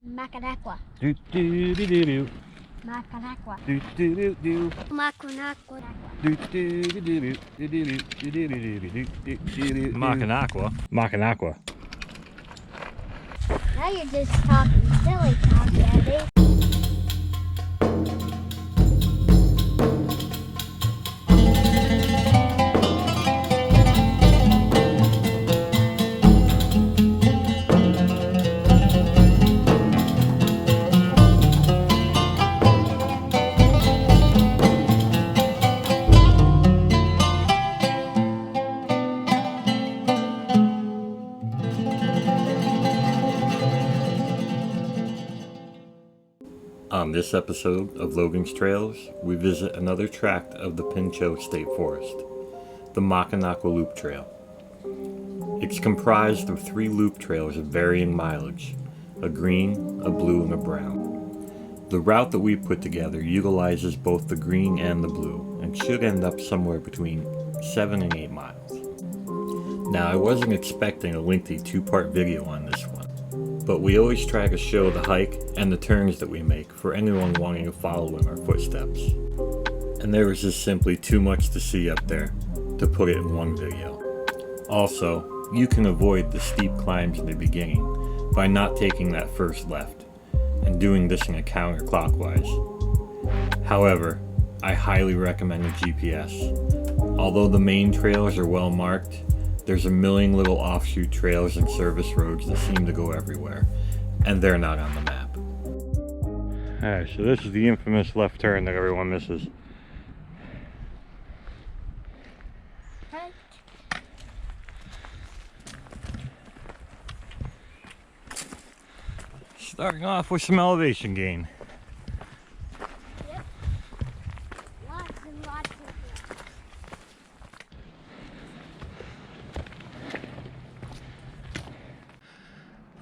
Mocanaqua. Do do do do do. Mocanaqua. Do do do do. Mocanaqua. Do do do do do do do do do do do. Mocanaqua. Mocanaqua. Now you're just talking silly talk, Daddy. On this episode of Logan's Trails, we visit another tract of the Pinchot State Forest, the Mocanaqua Loop Trail. It's comprised of 3 loop trails of varying mileage, a green, a blue, and a brown. The route that we put together utilizes both the green and the blue, and should end up somewhere between 7 and 8 miles. Now, I wasn't expecting a lengthy 2-part video on this one, but we always try to show the hike and the turns that we make for anyone wanting to follow in our footsteps. And there was just simply too much to see up there to put it in one video. Also, you can avoid the steep climbs in the beginning by not taking that first left and doing this in a counterclockwise. However, I highly recommend a GPS. Although the main trails are well marked, there's a million little offshoot trails and service roads that seem to go everywhere, and they're not on the map. Alright, so this is the infamous left turn that everyone misses. Right. Starting off with some elevation gain. Yep. Lots and lots of them.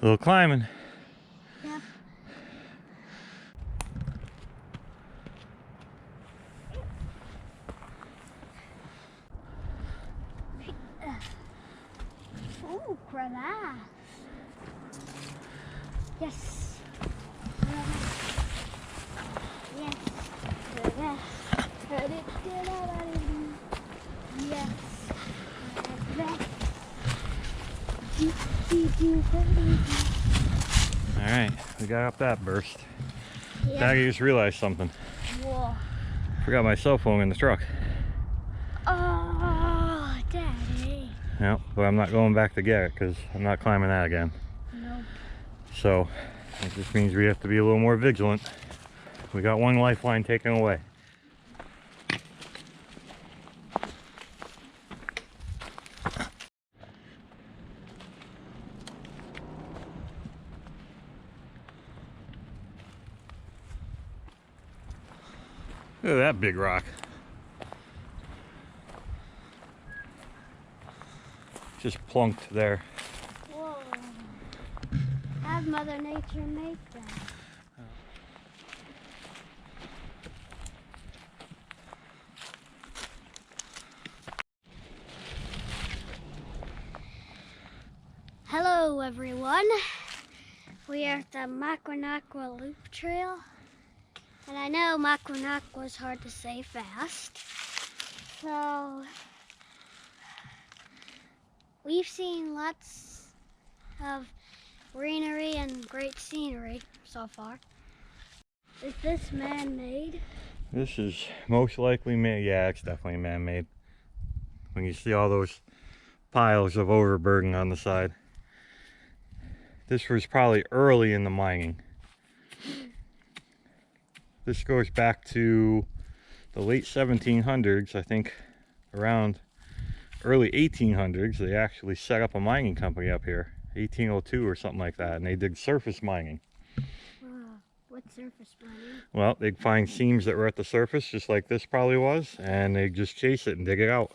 A little climbing. Yep. Ooh, crevasse. Yes. Yes. Crevasse. Yes. Alright, we got up that burst. Yeah. Now I just realized something. Whoa. Forgot my cell phone in the truck. Oh, Daddy. Yep, but I'm not going back to get it because I'm not climbing that again. Nope. So, it just means we have to be a little more vigilant. We got one lifeline taken away. Look at that big rock. Just plunked there. Whoa. How'd Mother Nature make that? Hello everyone. We are at the Mocanaqua Loop Trail. And I know Mocanaqua is hard to say fast. So we've seen lots of greenery and great scenery so far. Is this man-made? This is most likely man. Yeah, it's definitely man-made. When you see all those piles of overburden on the side. This was probably early in the mining. This goes back to the late 1700s, I think around early 1800s. They actually set up a mining company up here, 1802 or something like that, and they did surface mining. What surface mining? Well, they'd find seams that were at the surface, just like this probably was, and they'd just chase it and dig it out.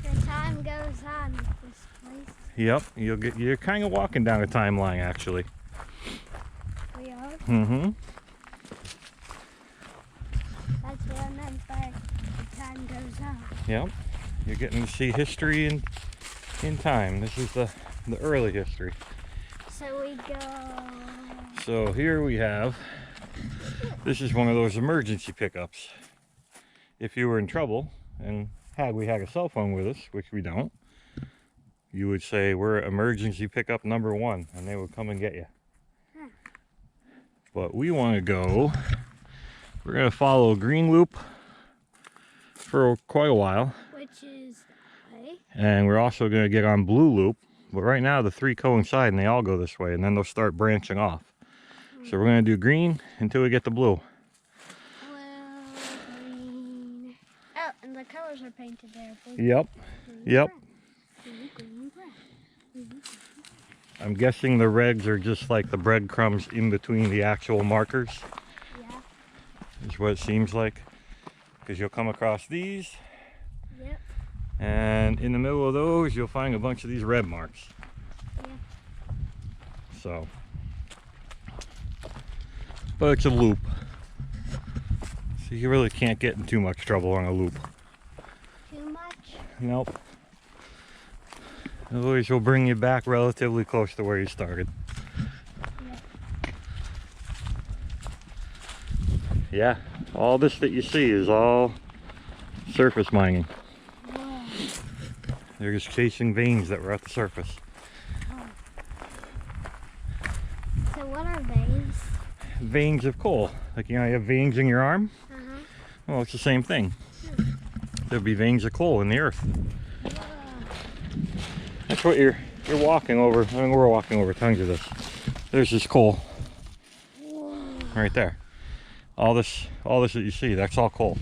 The time goes on with this place. Yep, you're kind of walking down a timeline actually. We are? Mm-hmm. That's what I meant by the time goes on. Yep. You're getting to see history in time. This is the early history. So we go. So here we have, this is one of those emergency pickups. If you were in trouble, and we had a cell phone with us, which we don't, you would say, we're emergency pickup number 1, and they would come and get you. But we want to go, we're going to follow a green loop for quite a while. Which is that way. And we're also going to get on blue loop. But right now the 3 coincide and they all go this way, and then they'll start branching off. So we're going to do green until we get the blue. Well, green. Oh, and the colors are painted there. Blue, Yep. blue, Yep. blue, green, red. I'm guessing the reds are just like the breadcrumbs in between the actual markers. Yeah. Is what it seems like. Because you'll come across these. Yep. And in the middle of those, you'll find a bunch of these red marks. Yeah. So. But it's a loop. So you really can't get in too much trouble on a loop. Too much? Nope. Otherwise, will bring you back relatively close to where you started. Yeah, all this that you see is all surface mining. Whoa. They're just chasing veins that were at the surface. Oh. So what are veins? Veins of coal. Like, you know, you have veins in your arm? Uh-huh. Well, it's the same thing. There'll be veins of coal in the earth. Whoa. That's what you're walking over. I mean, we're walking over tons of this. There's this coal. Whoa. Right there. All this that you see, that's all coal.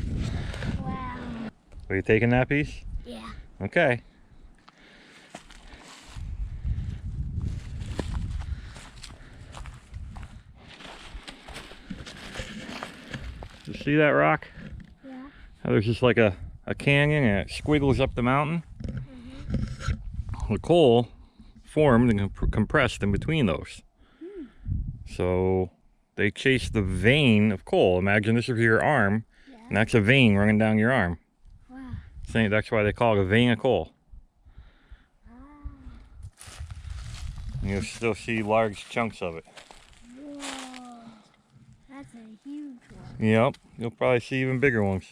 Wow. Are you taking that piece? Yeah. Okay. You see that rock? Yeah. How there's just like a canyon and it squiggles up the mountain. Mm-hmm. The coal formed and compressed in between those. So they chase the vein of coal. Imagine this is your arm, Yeah. and that's a vein running down your arm. Wow. So that's why they call it a vein of coal. Ah. And you'll still see large chunks of it. Whoa. That's a huge one. Yep, you'll probably see even bigger ones.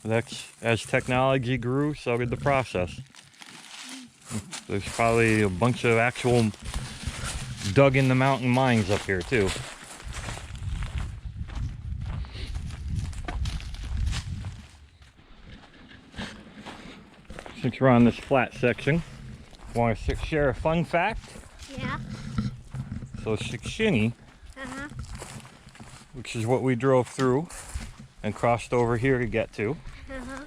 That's, as technology grew, so did the process. There's probably a bunch of actual dug in the mountain mines up here too. Since we're on this flat section, I want to share a fun fact. Yeah. So Shikshini, Uh-huh. which is what we drove through and crossed over here to get to. Uh-huh.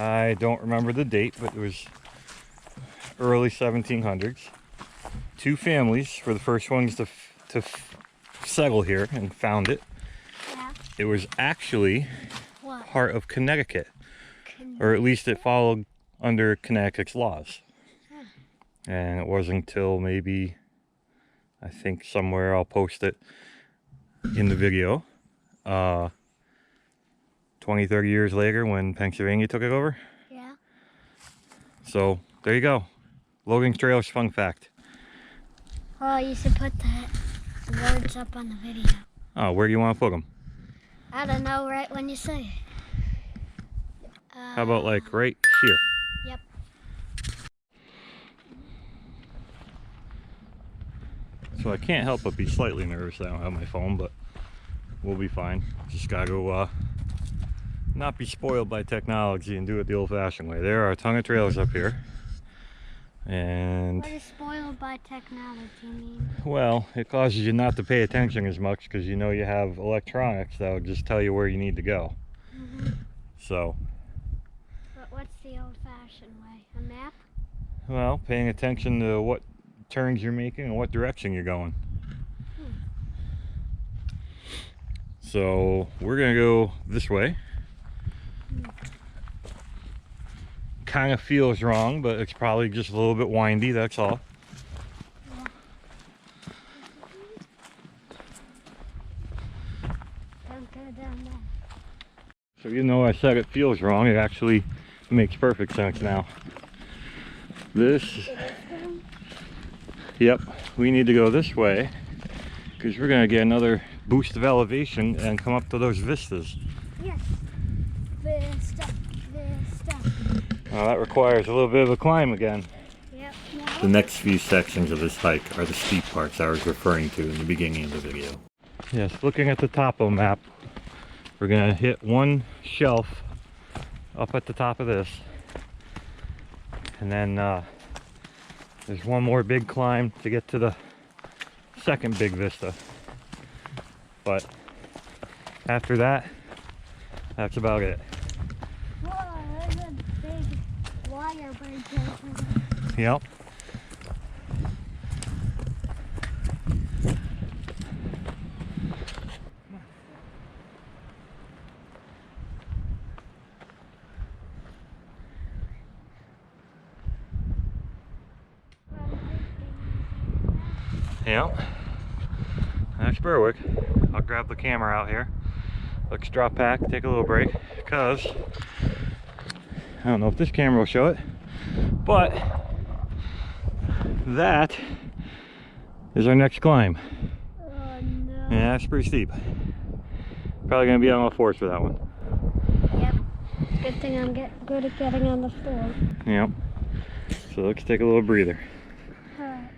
I don't remember the date, but it was early 1700s. 2 families were the first ones to settle here and found it. Yeah. It was actually What? part of Connecticut, or at least it followed under Connecticut's laws. Huh. And it wasn't until maybe, I think somewhere I'll post it in the video, 20, 30 years later when Pennsylvania took it over. Yeah. So there you go. Logan's Trail's fun fact. Well, you should put the words up on the video. Oh, where do you want to put them? I don't know, right when you say it. How about like right here? Yep. So I can't help but be slightly nervous that I don't have my phone, but we'll be fine. Just gotta go not be spoiled by technology and do it the old-fashioned way. There are a ton of trails up here. And What does spoiled by technology mean? well, it causes you not to pay attention as much because you know you have electronics that will just tell you where you need to go. Mm-hmm. So, But what's the old-fashioned way? A map? well, paying attention to what turns you're making and what direction you're going. So we're gonna go this way. Kind of feels wrong, but it's probably just a little bit windy, that's all. Don't go down there. So you know I said it feels wrong, it actually makes perfect sense now. This, yep, we need to go this way because we're gonna get another boost of elevation and come up to those vistas. Yes. Vista. Well, that requires a little bit of a climb again. Yep. The next few sections of this hike are the steep parts I was referring to in the beginning of the video. Yes, looking at the topo map, we're gonna hit one shelf up at the top of this. And then there's one more big climb to get to the second big vista. But after that, that's about it. Whoa, there's a big wire bridge over there. Yep. Yep. That's Berwick. I'll grab the camera out here. Let's drop back, take a little break, because I don't know if this camera will show it, but that is our next climb. Oh no. Yeah, that's pretty steep. Probably gonna be on all fours for that one. Yep. Good thing I'm good at getting on the floor. Yep. So let's take a little breather. Alright.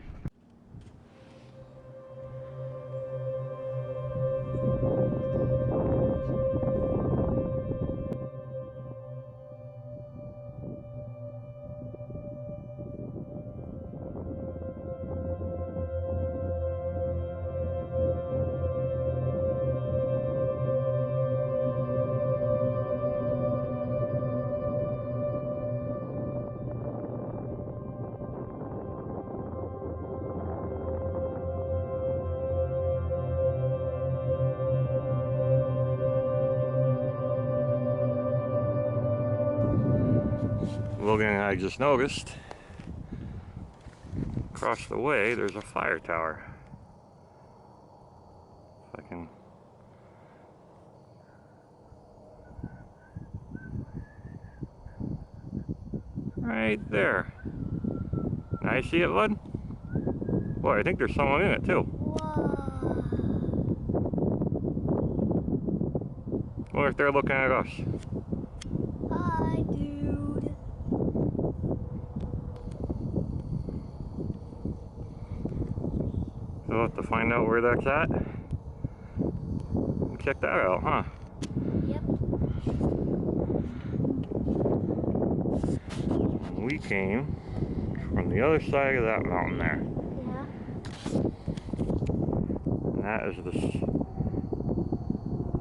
Logan and I just noticed across the way there's a fire tower. If I can. Right there. Now you see it, bud? Boy, I think there's someone in it too. Whoa. Wonder if they're looking at us. Hi, dude. So we'll have to find out where that's at. Check that out, huh? Yep. We came from the other side of that mountain there. Yeah. And that is this,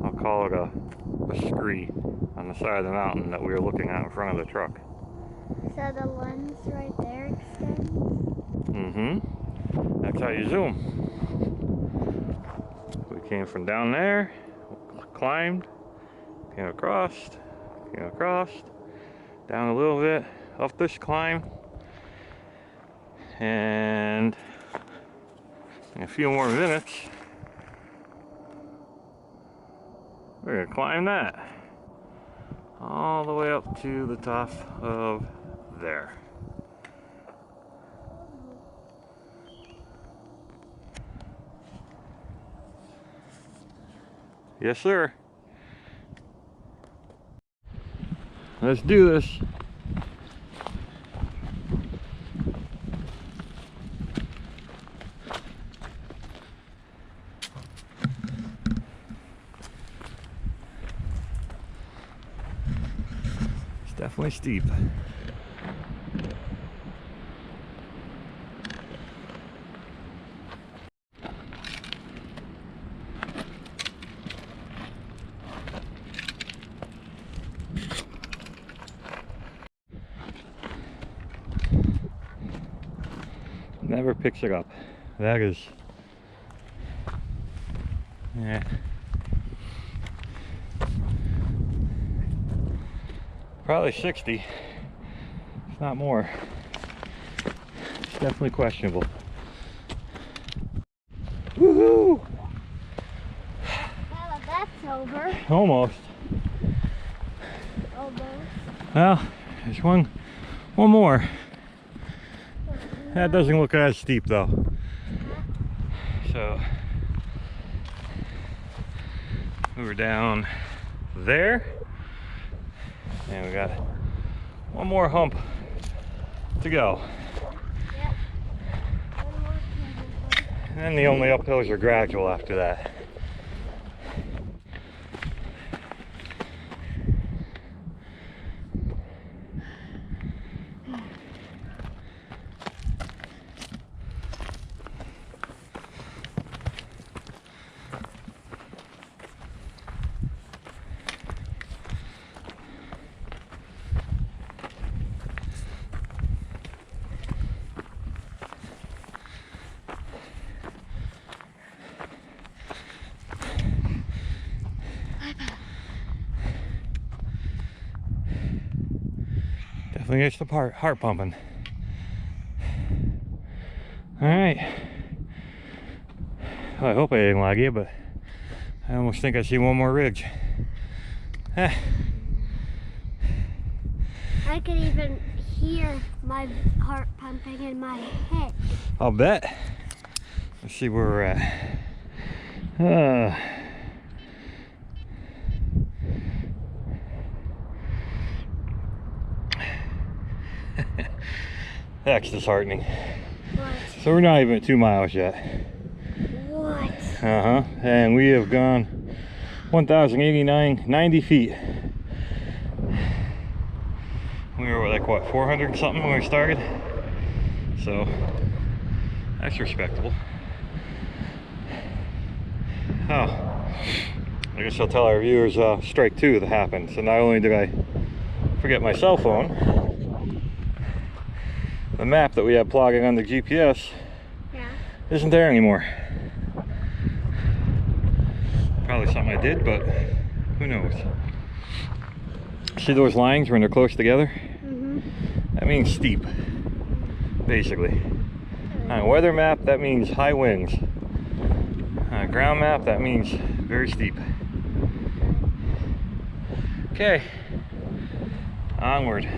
I'll call it a scree on the side of the mountain that we were looking at in front of the truck. So the lens right there extends? Mm-hmm. That's how you zoom. We came from down there, climbed, came across, down a little bit, up this climb, and in a few more minutes, we're gonna climb that all the way up to the top of there. Yes, sir. Let's do this. It's definitely steep. Never picks it up. That is, yeah. Probably 60, if not more. It's definitely questionable. Woohoo! Well, that's over. Almost. Almost. Well, there's one more. That doesn't look as steep though. So we were down there, and we got one more hump to go. Yeah. One more cable. And then the only uphills are gradual after that. Definitely gets the heart pumping. All right. Well, I hope I didn't lag you, but I almost think I see one more ridge. I could even hear my heart pumping in my head. I'll bet. Let's see where we're at. That's disheartening. What? So we're not even at 2 miles yet. What? And we have gone 1,089, 90 feet. We were like, what, 400 something when we started? So that's respectable. Oh, I guess I'll tell our viewers strike two that happened. So not only did I forget my cell phone, the map that we had plugging on the GPS isn't there anymore. Probably something I did, but who knows. See those lines when they're close together? That means steep, basically. On a weather map, that means high winds. On a ground map, that means very steep. Okay, onward.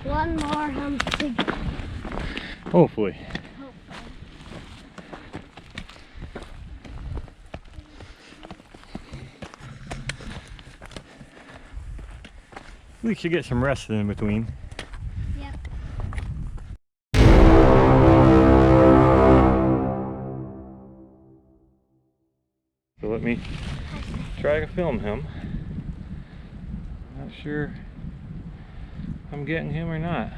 One more hump to go. Hopefully. At least you get some rest in between. Yep. So let me try to film him. Not sure if I'm getting him or not.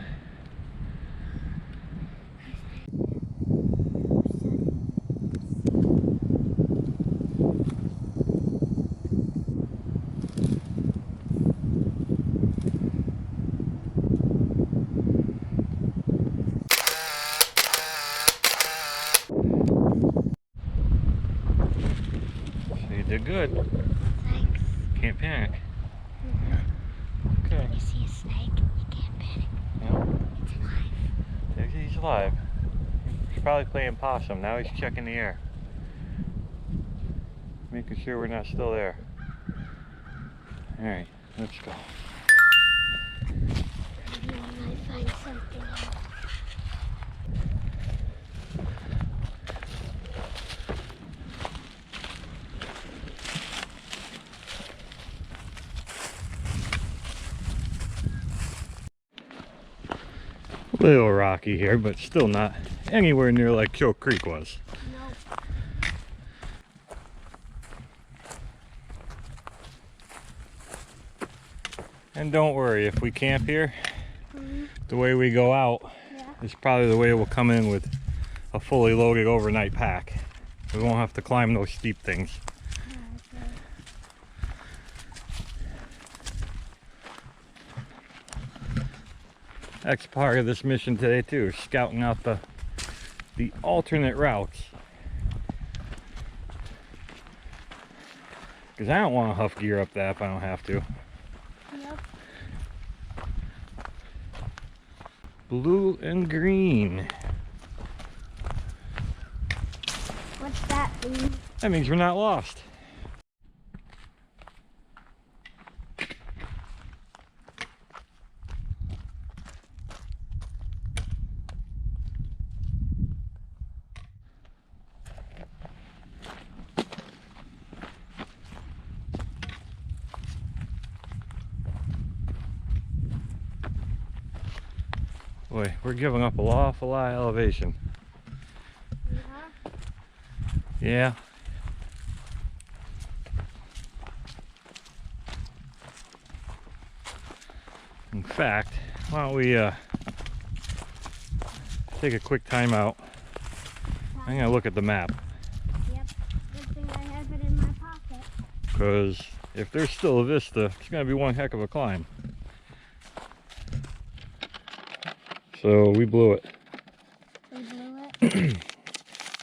So you did good. Thanks. Can't panic. Okay. You see a snake, you can't panic. Yeah. It's alive. He's alive. He's probably playing possum. Now he's checking the air. Making sure we're not still there. Alright, let's go. Maybe we might find something else. A little rocky here, but still not anywhere near like Choke Creek was. No. And don't worry, if we camp here, the way we go out is probably the way we'll come in with a fully loaded overnight pack. We won't have to climb those steep things. That's part of this mission today too, scouting out the alternate routes. Because I don't want to huff gear up that if I don't have to. Yep. Blue and green. What's that mean? That means we're not lost. Boy, we're giving up an awful lot of elevation. Yeah. In fact, why don't we take a quick time out. I'm gonna look at the map. Yep. Good thing I have it in my pocket. Because if there's still a vista, it's gonna be one heck of a climb. So we blew it. We blew it.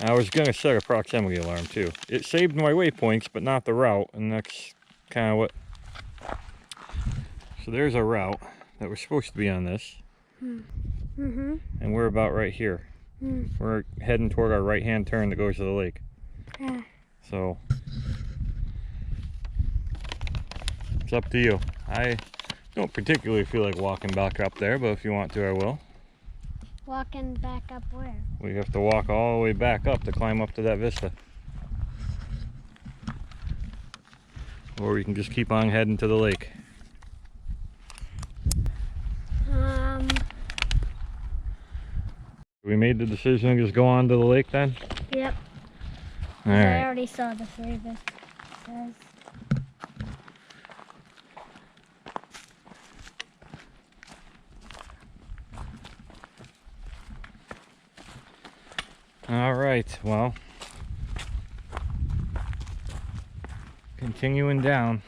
I was gonna set a proximity alarm too. It saved my waypoints, but not the route, and that's kind of what. So there's a route that we're supposed to be on this, Mm-hmm. and we're about right here. We're heading toward our right-hand turn that goes to the lake. So it's up to you. I don't particularly feel like walking back up there, but if you want to, I will. Walking back up where? We have to walk all the way back up to climb up to that vista. Or we can just keep on heading to the lake. We made the decision to just go on to the lake then? Yep. All I right. already saw the three vistas. All right, well, continuing down,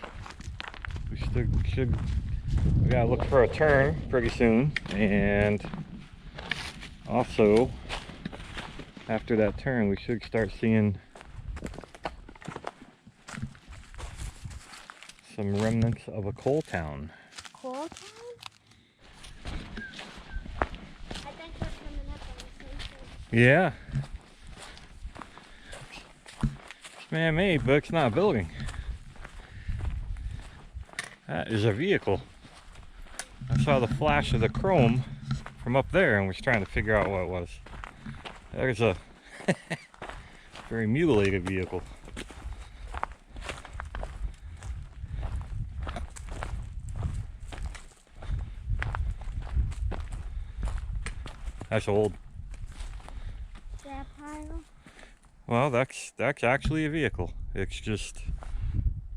we gotta look for a turn pretty soon, and also after that turn we should start seeing some remnants of a coal town. Coal town? I think we're coming up on the same thing. Yeah. It's man-made, but it's not a building. That is a vehicle. I saw the flash of the chrome from up there and was trying to figure out what it was. There's a very mutilated vehicle. That's old. That pile? Well, that's actually a vehicle. It's just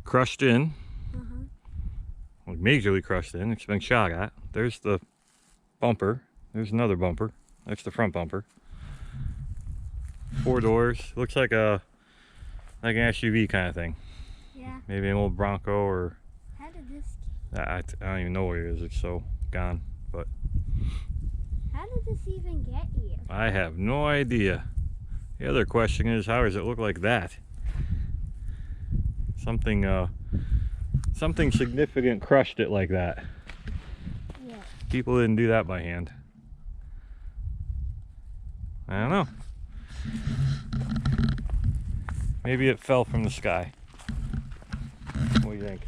crushed in. Like majorly crushed in. It's been shot at. There's the bumper. There's another bumper. That's the front bumper. 4 doors. Looks like an SUV kind of thing. Yeah. Maybe an old Bronco or How did this? I don't even know what it is. It's so gone. But How did this even get here? I have no idea. The other question is, how does it look like that? Something significant crushed it like that. Yeah. People didn't do that by hand. I don't know. Maybe it fell from the sky. What do you think?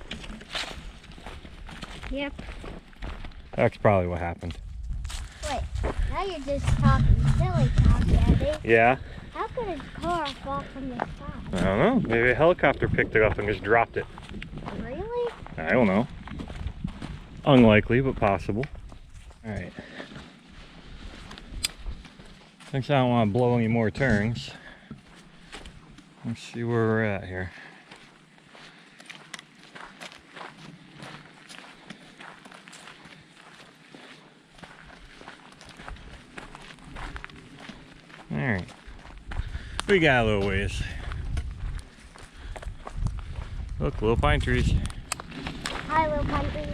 Yep. That's probably what happened. Wait, now you're just talking silly talk, Daddy. Yeah? How could a car fall from the sky? I don't know. Maybe a helicopter picked it up and just dropped it. Really? I don't know. Unlikely, but possible. Alright. Since I don't want to blow any more turns, let's see where we're at here. Alright. We got a little ways. Look, little pine trees. Hi, little country.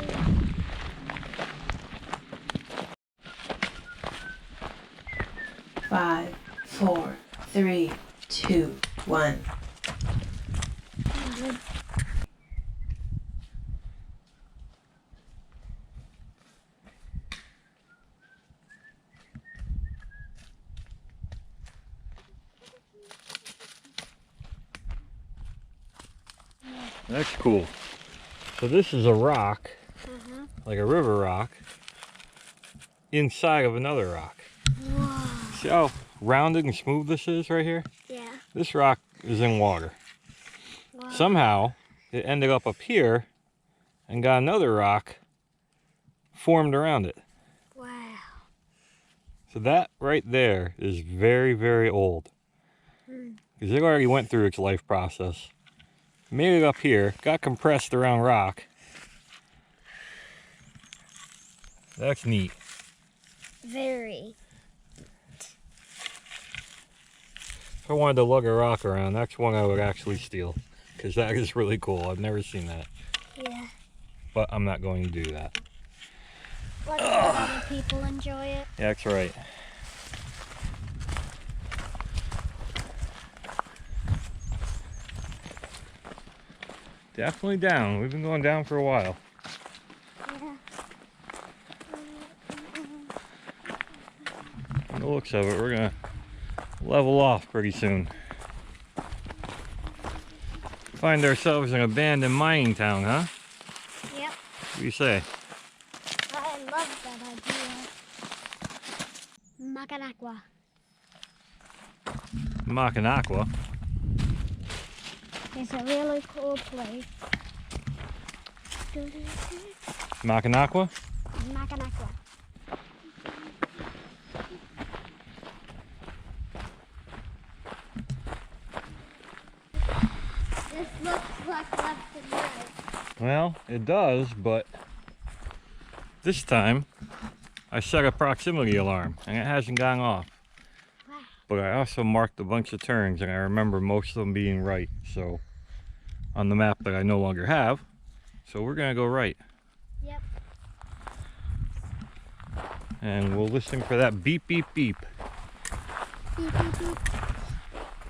5, 4, 3, 2, 1. That's cool. So this is a rock, like a river rock, inside of another rock. Whoa. See how rounded and smooth this is right here? Yeah. This rock is in water. Wow. Somehow it ended up here and got another rock formed around it. Wow. So that right there is very, very old. Because it already went through its life process. Made it up here, got compressed around rock. That's neat. Very. If I wanted to lug a rock around, that's one I would actually steal. Because that is really cool. I've never seen that. Yeah. But I'm not going to do that. Let other people enjoy it. Yeah, that's right. Definitely down. We've been going down for a while. Yeah. From the looks of it, we're going to level off pretty soon. Find ourselves in an abandoned mining town, huh? Yep. What do you say? I love that idea. Mocanaqua. Mocanaqua. It's a really cool place. Mocanaqua? Mocanaqua. This looks like left and right. Well, it does, but this time I set a proximity alarm and it hasn't gone off. Wow. But I also marked a bunch of turns and I remember most of them being right. So on the map that I no longer have. So we're gonna go right. Yep. And we'll listen for that beep, beep, beep. Beep, beep, beep.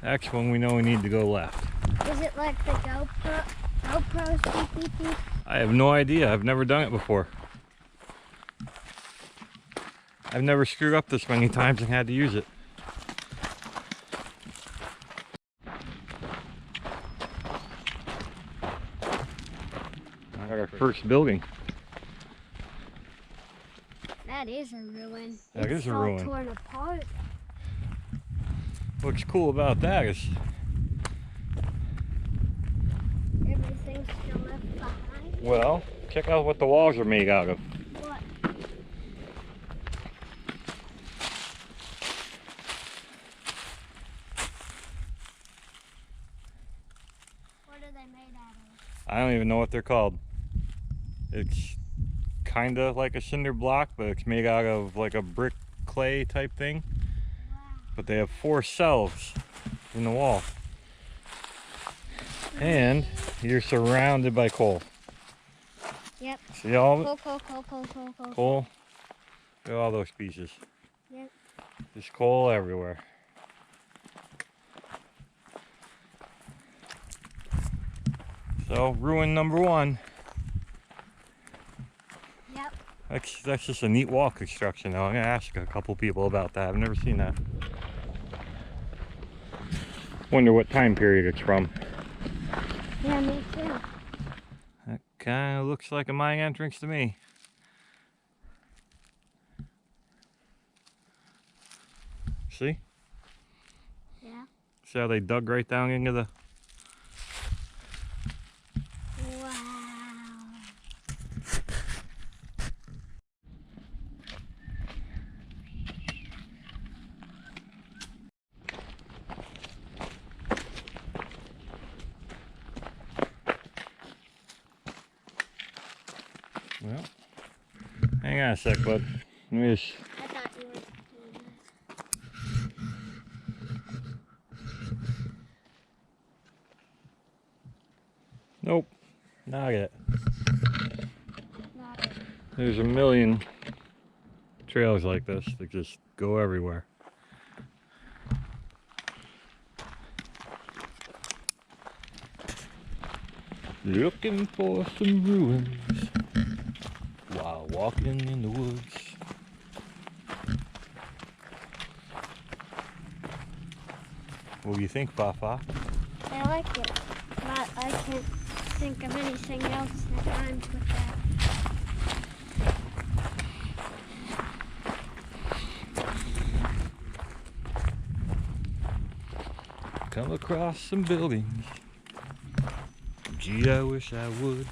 That's when we know we need to go left. Is it like the GoPro's beep, beep, beep? I have no idea. I've never done it before. I've never screwed up this many times and had to use it. I got our first building. That is a ruin. That is a all ruin. torn apart. What's cool about that is Everything's still left behind. well, check out what the walls are made out of. What? What are they made out of? I don't even know what they're called. It's kind of like a cinder block, but it's made out of like a brick clay type thing. Wow. But they have 4 cells in the wall. And you're surrounded by coal. Yep. See all of it? Coal. Coal. Look at all those pieces. Yep. There's coal everywhere. So, ruin number 1. Yep. That's just a neat wall construction though. I'm gonna ask a couple people about that. I've never seen that. Wonder what time period it's from. Yeah, me too. That kind of looks like a mine entrance to me. See? Yeah. See how they dug right down into the... Wow. Well, hang on a sec, bud. Let me just... I thought you were doing Nope. Not it. this. Not it. There's a million trails like this that just go everywhere. Looking for some ruins while walking in the woods. What do you think, Fafa? I like it, but I can't think of anything else that rhymes with that. Come across some buildings. Gee, I wish I would.